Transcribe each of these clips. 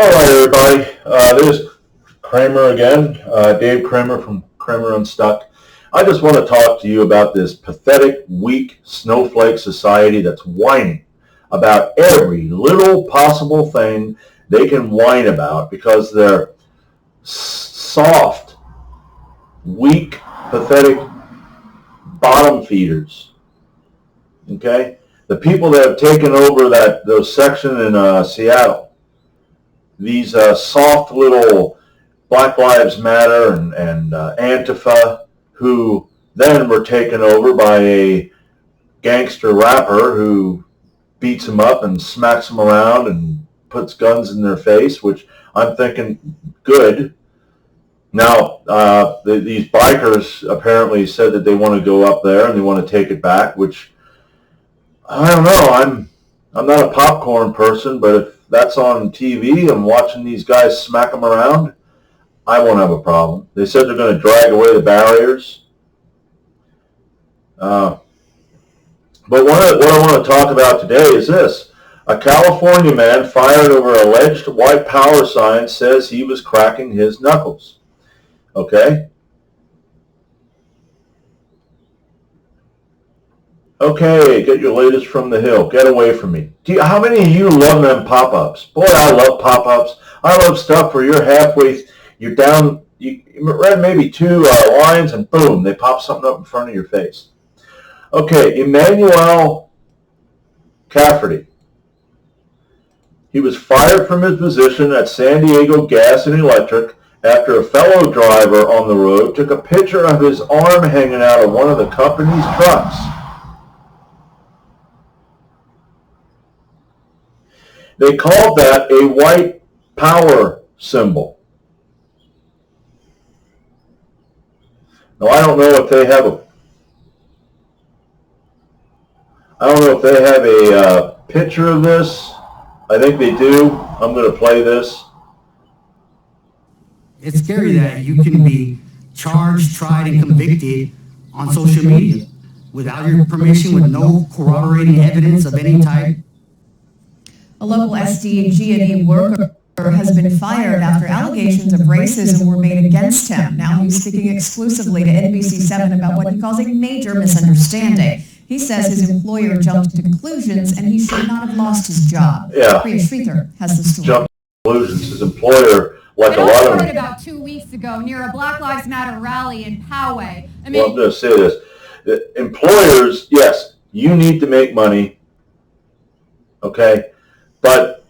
All right, everybody. This is Kramer again, Dave Kramer from Kramer Unstuck. I just want to talk to you about this pathetic, weak snowflake society that's whining about every little possible thing they can whine about because they're soft, weak, pathetic bottom feeders. Okay? The people that have taken over those section in Seattle, these soft little Black Lives Matter and Antifa, who then were taken over by a gangster rapper who beats them up and smacks them around and puts guns in their face, which I'm thinking, good. Now, these bikers apparently said that they want to go up there and they want to take it back, which, I don't know, I'm not a popcorn person, but if that's on TV and watching these guys smack them around, I won't have a problem. They said they're going to drag away the barriers. But what I want to talk about today is this. A California man fired over alleged white power sign says he was cracking his knuckles. Okay? Okay, get your latest from the hill. Get away from me. How many of you love them pop-ups? Boy, I love pop-ups. I love stuff where you're down, you read maybe two lines and boom, they pop something up in front of your face. Okay, Emmanuel Cafferty. He was fired from his position at San Diego Gas and Electric after a fellow driver on the road took a picture of his arm hanging out of one of the company's trucks. They called that a white power symbol. Now, I don't know if they have a picture of this. I think they do. I'm going to play this. It's scary that you can be charged, tried, and convicted on social media without your permission, with no corroborating evidence of any type. A local SD&G&E worker has been fired after allegations of racism were made against him. Now he's speaking exclusively to NBC7 about what he calls a major misunderstanding. He says his employer jumped to conclusions and he should not have lost his job. Yeah. Priya Sridhar has the story. Jumped to conclusions. His employer, like a lot of them. About 2 weeks ago near a Black Lives Matter rally in Poway. Well, I'm going to say this. The employers, yes, you need to make money. Okay? But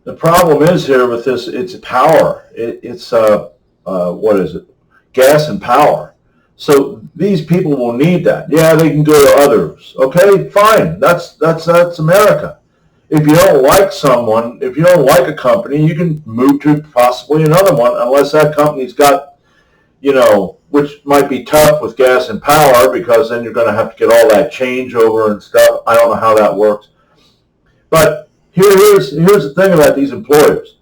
the problem is here with this, it's power. It's what is it? Gas and power. So these people will need that. Yeah, they can go to others. Okay, fine. That's America. If you don't like someone, if you don't like a company, you can move to possibly another one, unless that company's got, which might be tough with gas and power, because then you're going to have to get all that changeover and stuff. I don't know how that works. But here's the thing about these employers.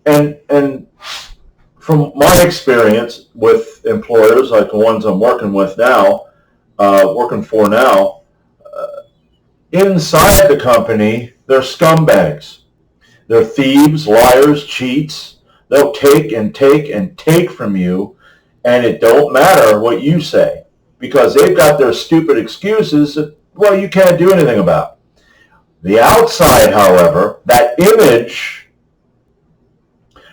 And from my experience with employers, like the ones I'm working for now, inside the company, they're scumbags. They're thieves, liars, cheats. They'll take and take and take from you, and it don't matter what you say, because they've got their stupid excuses that, well, you can't do anything about. The outside, however, that image,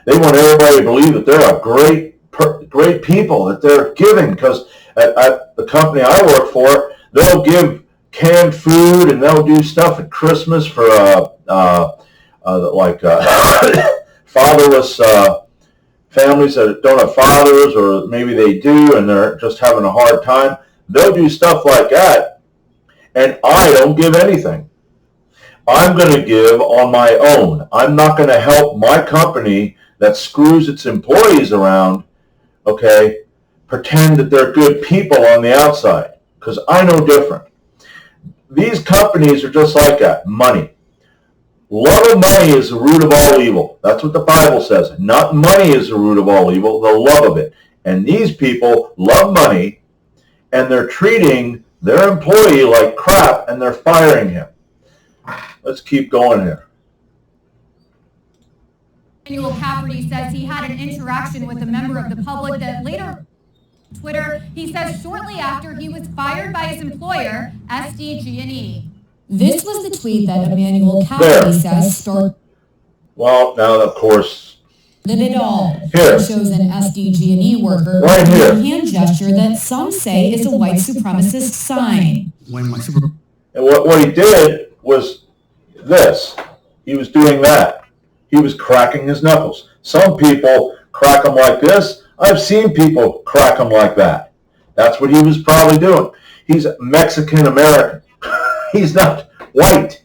they want everybody to believe that they're a great people, that they're giving, because at the company I work for, they'll give canned food and they'll do stuff at Christmas for fatherless families that don't have fathers, or maybe they do and they're just having a hard time. They'll do stuff like that, and I don't give anything. I'm going to give on my own. I'm not going to help my company that screws its employees around, okay, pretend that they're good people on the outside, because I know different. These companies are just like that. Money. Love of money is the root of all evil. That's what the Bible says. Not money is the root of all evil, the love of it. And these people love money, and they're treating their employee like crap, and they're firing him. Let's keep going here. Emmanuel Cafferty says he had an interaction with a member of the public that later on Twitter, he says shortly after he was fired by his employer, SDG&E. This was the tweet that Emmanuel Cafferty says started. Well, now, of course, it all. Here. It shows an SDG&E worker Right doing here. a hand gesture that some say is a white supremacist sign. When my super and what he did was this. He was doing that. He was cracking his knuckles. Some people crack them like this. I've seen people crack them like that. That's what he was probably doing. He's Mexican American. He's not white.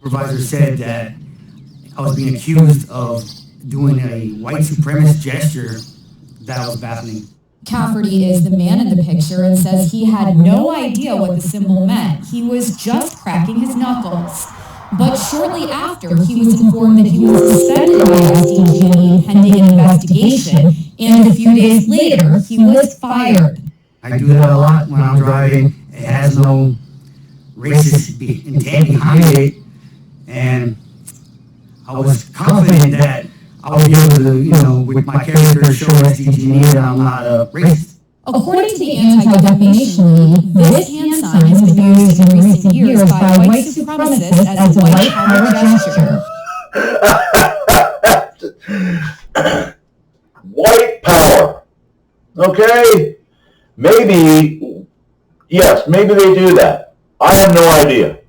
supervisor said that I was being accused of doing a white supremacist gesture, that was baffling. Cafferty is the man in the picture and says he had no idea what the symbol meant. He was just cracking his knuckles. But shortly after, he was informed that he was suspended by SDG&E pending an investigation, and a few days later, he was fired. I do that a lot when I'm driving. It has no racist intent behind it, and I was confident that I would be able to, with my character, show SDG&E that I'm not a racist. According to the Anti-Defamation League, this hand sign has been used in recent years by white supremacists as a white power gesture. White power. Okay? Maybe, yes, maybe they do that. I have no idea.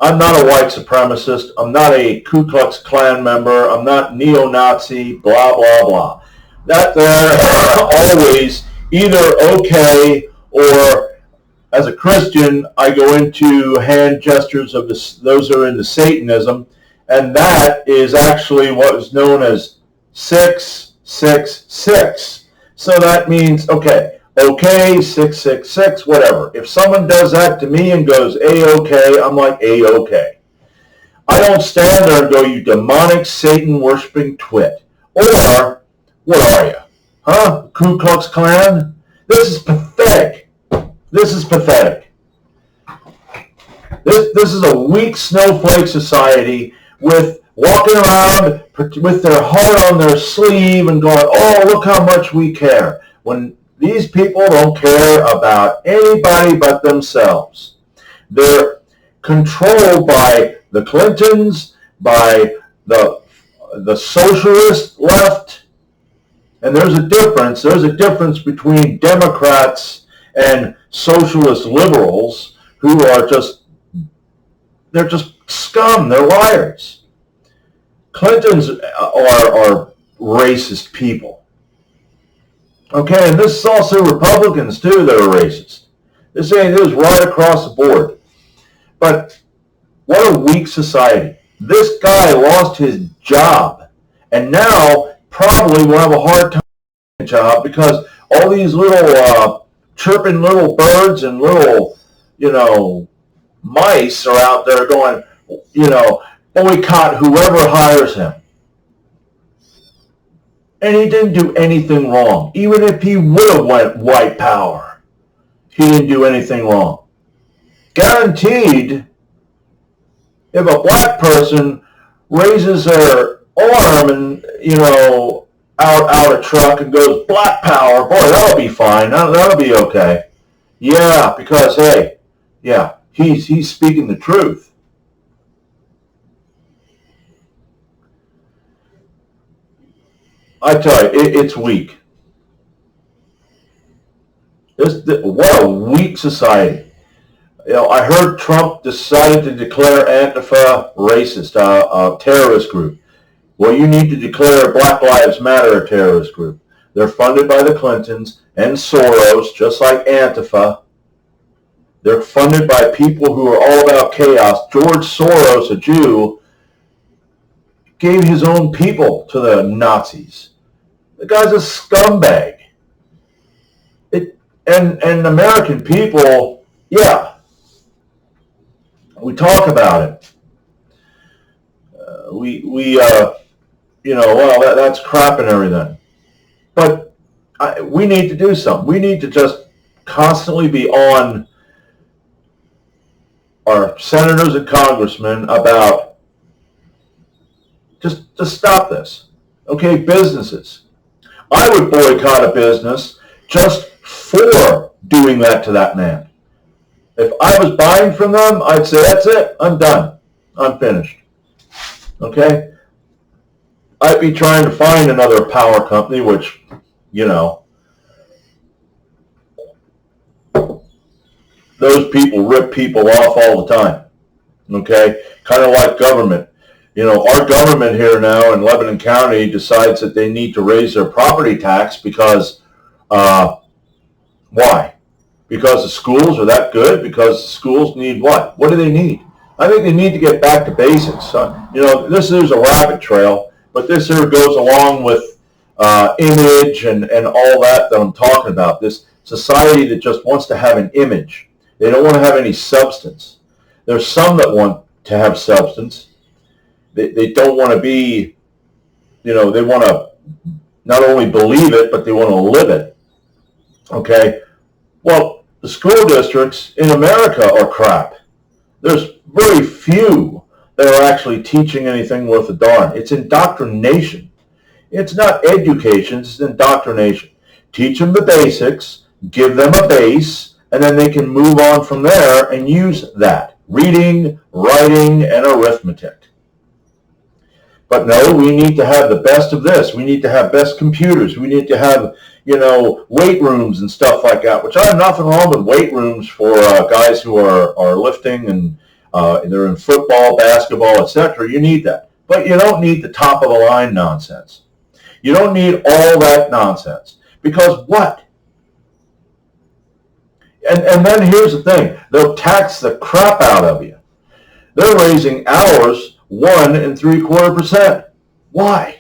I'm not a white supremacist. I'm not a Ku Klux Klan member. I'm not neo-Nazi, blah, blah, blah. That they're always either okay, or as a Christian, I go into hand gestures of those who are into Satanism, and that is actually what is known as 666. So that means, okay, 666, whatever. If someone does that to me and goes A-okay, I'm like A-okay. I don't stand there and go, you demonic Satan-worshipping twit. Or, what are you? Huh? Ku Klux Klan? This is pathetic. This is pathetic. This is a weak snowflake society with walking around with their heart on their sleeve and going, oh, look how much we care. When these people don't care about anybody but themselves. They're controlled by the Clintons, by the socialist left. And there's a difference. There's a difference between Democrats and socialist liberals who are they're just scum. They're liars. Clintons are racist people. Okay, and this is also Republicans too that are racist. This is right across the board. But what a weak society. This guy lost his job, and now probably will have a hard time getting a job because all these little chirping little birds and little, mice are out there going, boycott whoever hires him. And he didn't do anything wrong. Even if he would have went white power, he didn't do anything wrong. Guaranteed, if a black person raises their arm and, out a truck and goes, black power, boy, that'll be fine. That'll be okay. Yeah, because, hey, yeah, he's speaking the truth. I tell you, it's weak. What a weak society. I heard Trump decided to declare Antifa racist, a terrorist group. Well, you need to declare Black Lives Matter a terrorist group. They're funded by the Clintons and Soros, just like Antifa. They're funded by people who are all about chaos. George Soros, a Jew, gave his own people to the Nazis. The guy's a scumbag. And American people, yeah, we talk about it. That's crap and everything. But we need to do something. We need to just constantly be on our senators and congressmen about Just stop this. Okay, businesses. I would boycott a business just for doing that to that man. If I was buying from them, I'd say, that's it. I'm done. I'm finished. Okay? I'd be trying to find another power company, which, you know, those people rip people off all the time. Okay? Kind of like government. You know, our government here now in Lebanon County decides that they need to raise their property tax because, why? Because the schools are that good? Because the schools need what? What do they need? I think they need to get back to basics. You know, this is a rabbit trail, but this here goes along with image and all that I'm talking about. This society that just wants to have an image. They don't want to have any substance. There's some that want to have substance. They don't want to be, you know, they want to not only believe it, but they want to live it. Okay? Well, the school districts in America are crap. There's very few that are actually teaching anything worth a darn. It's indoctrination. It's not education, it's indoctrination. Teach them the basics, give them a base, and then they can move on from there and use that. Reading, writing, and arithmetic. But no, we need to have the best of this. We need to have best computers. We need to have, you know, weight rooms and stuff like that, which I have nothing wrong with weight rooms for guys who are lifting and they're in football, basketball, etc. You need that. But you don't need the top of the line nonsense. You don't need all that nonsense. Because what? And then here's the thing. They'll tax the crap out of you. They're raising ours 1 3/4%. Why?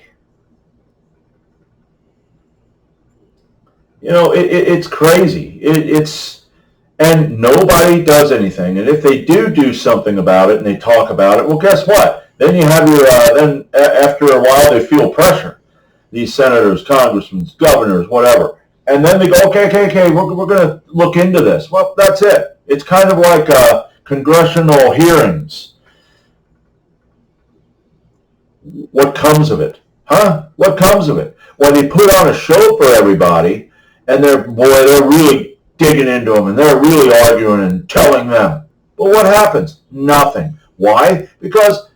You know, it's crazy. And nobody does anything. And if they do something about it and they talk about it, well, guess what? Then you have your, then after a while they feel pressure. These senators, congressmen, governors, whatever. And then they go, okay, we're going to look into this. Well, that's it. It's kind of like congressional hearings. What comes of it? Huh? What comes of it? Well, they put on a show for everybody, and they're really digging into them, and they're really arguing and telling them. But what happens? Nothing. Why? Because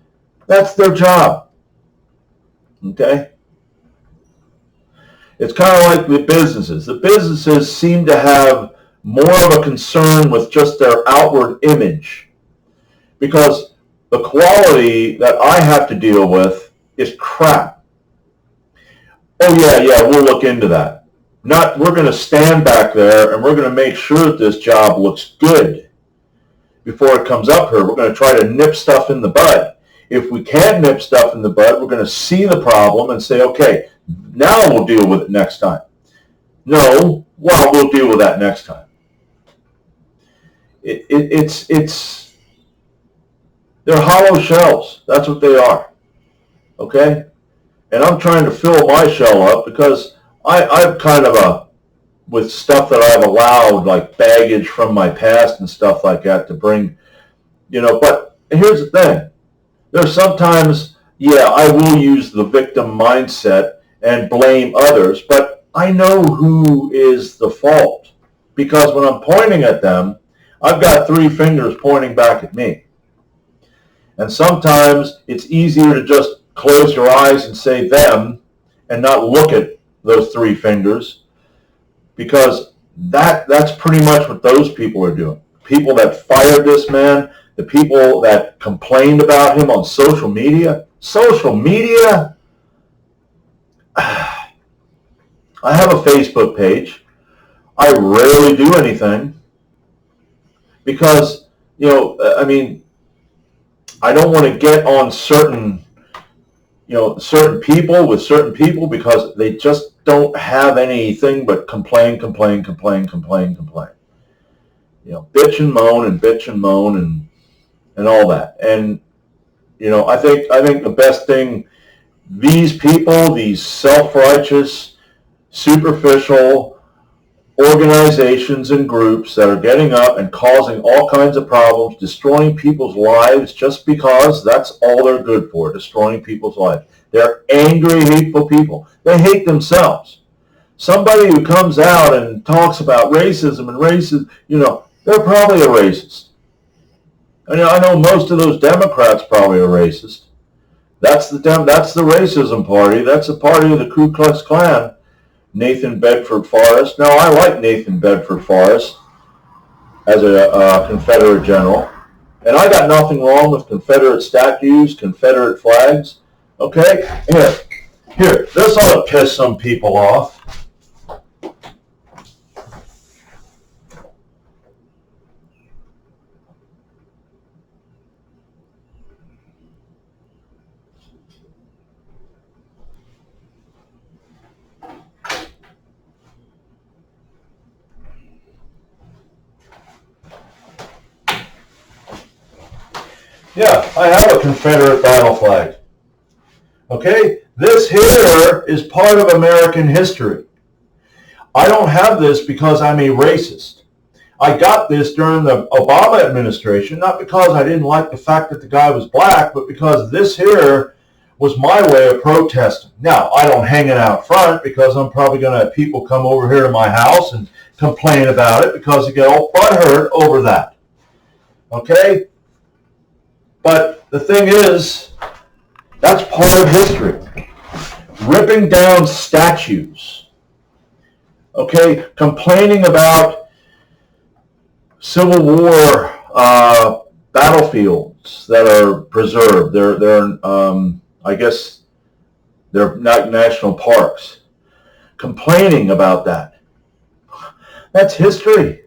that's their job. Okay? It's kind of like the businesses. The businesses seem to have more of a concern with just their outward image, because the quality that I have to deal with is crap. Oh yeah, we'll look into that. We're going to stand back there and we're going to make sure that this job looks good before it comes up here. We're going to try to nip stuff in the bud. If we can't nip stuff in the bud, we're going to see the problem and say, okay, now we'll deal with it next time. No, well, we'll deal with that next time. They're hollow shells. That's what they are. Okay? And I'm trying to fill my shell up because I'm kind of with stuff that I've allowed, like baggage from my past and stuff like that to bring, you know, but here's the thing. There's sometimes, I will use the victim mindset and blame others, but I know who is the fault. Because when I'm pointing at them, I've got 3 fingers pointing back at me. And sometimes it's easier to just close your eyes and say them and not look at those 3 fingers, because that's pretty much what those people are doing. People that fired this man, the people that complained about him on social media. Social media? I have a Facebook page. I rarely do anything because, I don't want to get on certain people with certain people because they just don't have anything but complain. Bitch and moan and all that. And, I think the best thing, these people, these self-righteous, superficial organizations and groups that are getting up and causing all kinds of problems, destroying people's lives just because that's all they're good for, destroying people's lives. They're angry, hateful people. They hate themselves. Somebody who comes out and talks about racism and racism, they're probably a racist. I know most of those Democrats probably are racist. That's the racism party. That's the party of the Ku Klux Klan. Nathan Bedford Forrest. Now, I like Nathan Bedford Forrest as a Confederate general. And I got nothing wrong with Confederate statues, Confederate flags. Okay? Here, this ought to piss some people off. Yeah, I have a Confederate battle flag. Okay? This here is part of American history. I don't have this because I'm a racist. I got this during the Obama administration, not because I didn't like the fact that the guy was black, but because this here was my way of protesting. Now, I don't hang it out front because I'm probably going to have people come over here to my house and complain about it because they get all butthurt over that. Okay? But the thing is, that's part of history. Ripping down statues. Okay? Complaining about Civil War battlefields that are preserved. They're I guess they're not national parks. Complaining about that. That's history.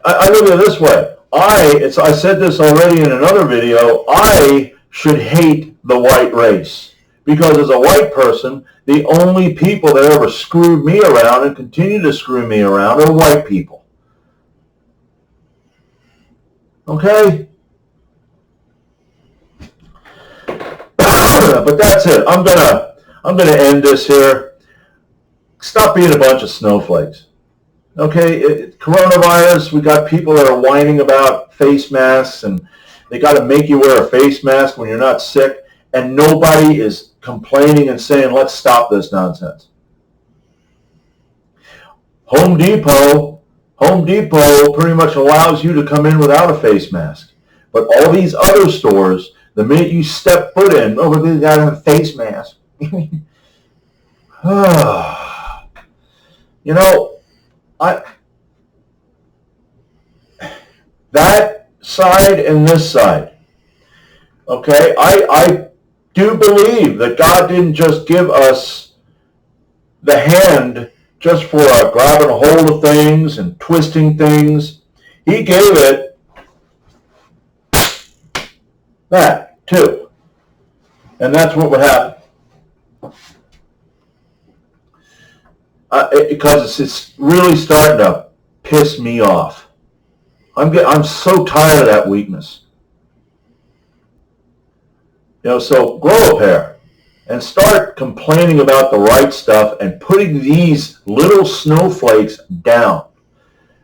I look at it this way. I said this already in another video, I should hate the white race. Because as a white person, the only people that ever screwed me around and continue to screw me around are white people. Okay? But that's it. I'm gonna end this here. Stop being a bunch of snowflakes. Okay, coronavirus, we got people that are whining about face masks and they got to make you wear a face mask when you're not sick, and nobody is complaining and saying, let's stop this nonsense. Home Depot pretty much allows you to come in without a face mask. But all these other stores, the minute you step foot in, we got to have a face mask. That side and this side, okay, I do believe that God didn't just give us the hand just for grabbing a hold of things and twisting things. He gave it that too. And that's what would happen. Because it's really starting to piss me off. I'm so tired of that weakness. So grow a pair and start complaining about the right stuff and putting these little snowflakes down.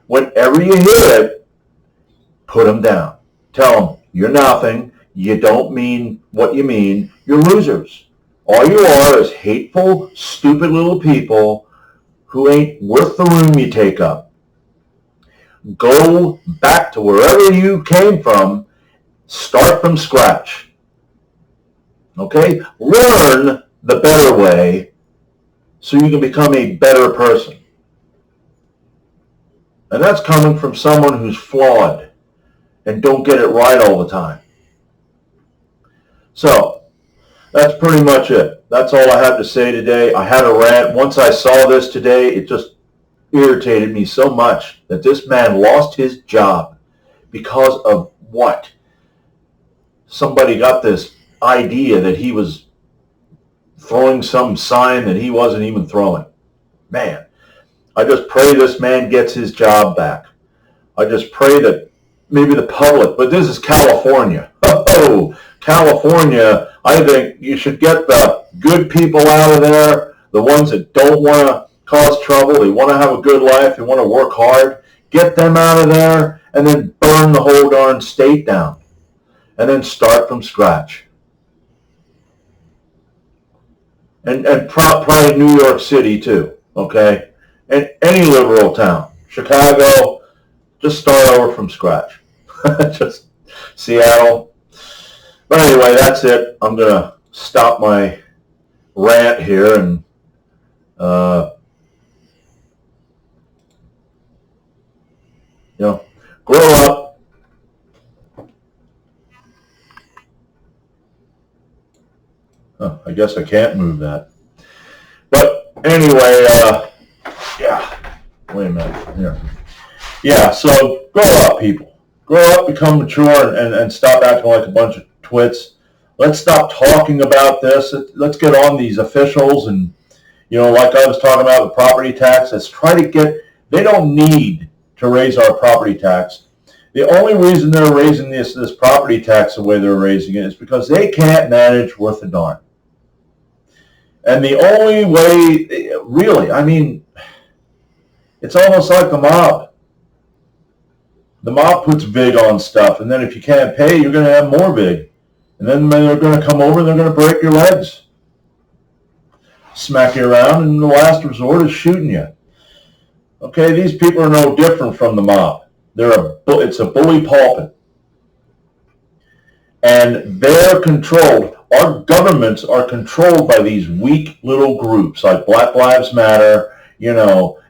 Whenever you hear it, put them down. Tell them, you're nothing. You don't mean what you mean. You're losers. All you are is hateful, stupid little people who ain't worth the room you take up. Go back to wherever you came from. Start from scratch. Okay? Learn the better way so you can become a better person. And that's coming from someone who's flawed and don't get it right all the time. So, that's pretty much it. That's all I have to say today. I had a rant. Once I saw this today, it just irritated me so much that this man lost his job because of what? Somebody got this idea that he was throwing some sign that he wasn't even throwing. Man, I just pray this man gets his job back. I just pray that maybe the public, but this is California. Oh, California, I think you should get the good people out of there, the ones that don't want to cause trouble, they want to have a good life, they want to work hard, get them out of there, and then burn the whole darn state down. and then start from scratch. And probably New York City too, okay? And any liberal town. Chicago, just start over from scratch. Just Seattle. But anyway, that's it. I'm going to stop my rant here and grow up. Oh, I guess I can't move that. But anyway, yeah. Wait a minute. Here. Yeah, so grow up, people. Grow up, become mature, and stop acting like a bunch of twits. Let's stop talking about this. Let's get on these officials and, like I was talking about the property tax, let's try to they don't need to raise our property tax. The only reason they're raising this property tax the way they're raising it is because they can't manage worth a darn. And the only way, really, I mean, it's almost like the mob. The mob puts VIG on stuff, and then if you can't pay, you're going to have more VIG. And then they're going to come over and they're going to break your legs, smack you around, and the last resort is shooting you. Okay, these people are no different from the mob. It's a bully pulpit. And they're controlled. Our governments are controlled by these weak little groups like Black Lives Matter,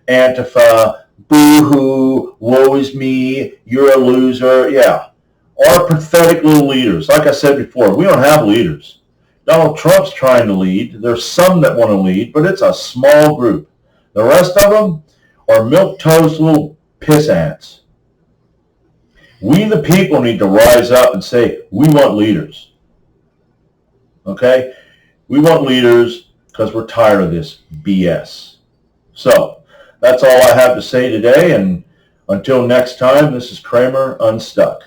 Antifa, boo-hoo, woe is me, you're a loser. Yeah. Our pathetic little leaders. Like I said before, we don't have leaders. Donald Trump's trying to lead. There's some that want to lead, but it's a small group. The rest of them are milquetoast little piss ants. We, the people, need to rise up and say, we want leaders. Okay? We want leaders because we're tired of this BS. So, that's all I have to say today, and until next time, this is Kramer Unstuck.